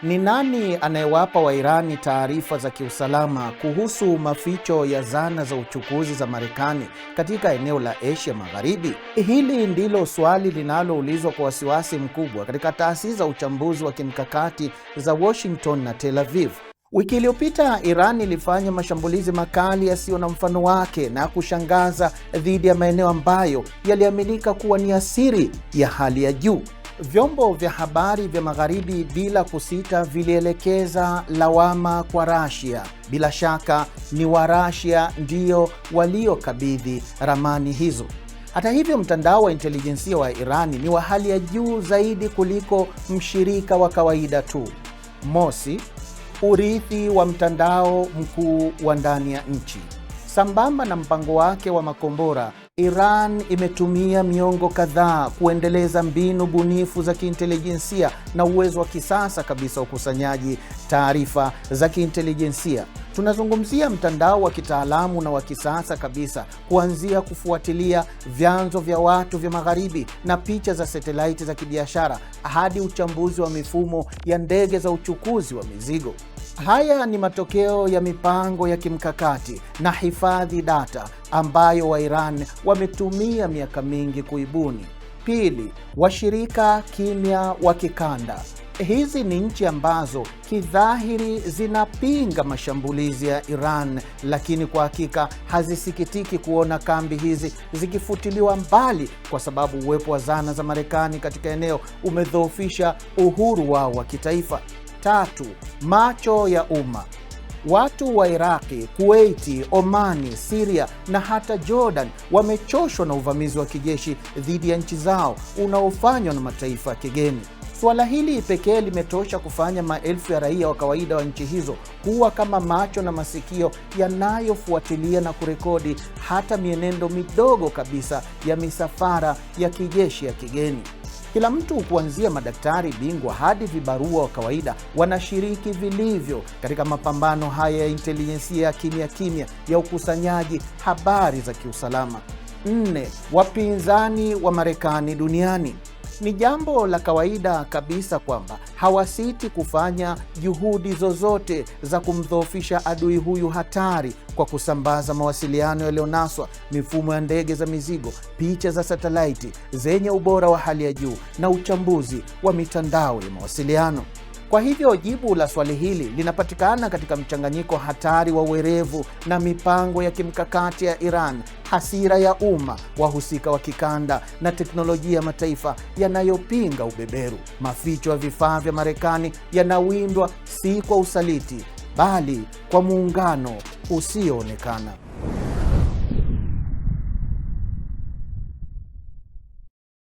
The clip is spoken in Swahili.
Ni nani anayewapa Wairani taarifa za kiusalama kuhusu maficho ya zana za uchukuzi za Marekani katika eneo la Asia Magharibi? Hili ndilo swali linaloulizwa kwa wasiwasi mkubwa katika taasisi za uchambuzi wa kimkakati za Washington na Tel Aviv. Wiki iliyopita Iran ilifanya mashambulizi makali yasiyo na mfano wake na kushangaza dhidi ya maeneo ambayo yaliaminika kuwa ni ya siri ya hali ya juu. Vyombo vya habari vya Magharibi bila kusita vilielekeza lawama kwa Russia. Bila shaka ni Warusia ndio waliokabidhi ramani hizo. Hata hivyo, mtandao wa intelijensia wa Irani ni wa hali ya juu zaidi kuliko mshirika wa kawaida tu. Mosi, urithi wa mtandao mkuu wa ndani ya nchi. Sambamba na mpango wake wa makombora, Iran imetumia miongo kadhaa kuendeleza mbinu bunifu za kiintelijensia na uwezo wa kisasa kabisa wa ukusanyaji taarifa za kiintelijensia. Tunazungumzia mtandao wa kitaalamu na wa kisasa kabisa, kuanzia kufuatilia vyanzo vya watu vya Magharibi na picha za satelaiti za kibiashara hadi uchambuzi wa mifumo ya ndege za uchukuzi wa mizigo. Haya ni matokeo ya mipango ya kimkakati na hifadhi data ambayo Wairan wametumia miaka mingi kuibuni. Pili, washirika kimya wa kikanda. Hizi ni nchi ambazo kidhahiri zinapinga mashambulizi ya Iran, lakini kwa hakika hazisikitiki kuona kambi hizi zikifutiliwa mbali, kwa sababu uwepo wa zana za Marekani katika eneo umedhoofisha uhuru wao wa kitaifa. Tatu, macho ya umma. Watu wa Iraki, Kuwaiti, Omani, Syria na hata Jordan wamechoshwa na uvamizi wa kijeshi dhidi ya nchi zao unaofanywa na mataifa ya kigeni. Suala hili pekee limetosha kufanya maelfu ya raia wa kawaida wa nchi hizo kuwa kama macho na masikio yanayofuatilia na kurekodi hata mienendo midogo kabisa ya misafara ya kijeshi ya kigeni. Kila mtu kuanzia madaktari bingwa hadi vibarua wa kawaida wanashiriki vilivyo katika mapambano haya ya intelijensia ya kimya kimya ya ukusanyaji habari za kiusalama. 4. Wapinzani wa Marekani duniani. Ni jambo la kawaida kabisa kwamba hawasiti kufanya juhudi zozote za kumdhoofisha adui huyu hatari kwa kusambaza mawasiliano yaliyonaswa, mifumo ya ndege za mizigo, picha za satelaiti zenye ubora wa hali ya juu na uchambuzi wa mitandao ya mawasiliano. Kwa hivyo jibu la swali hili linapatikana katika mchanganyiko hatari wa werevu na mipango ya kimkakati ya Iran, hasira ya umma, wahusika wa kikanda na teknolojia ya mataifa yanayopinga ubeberu. Maficho ya vifaa vya Marekani yanawindwa si kwa usaliti, bali kwa muungano usioonekana.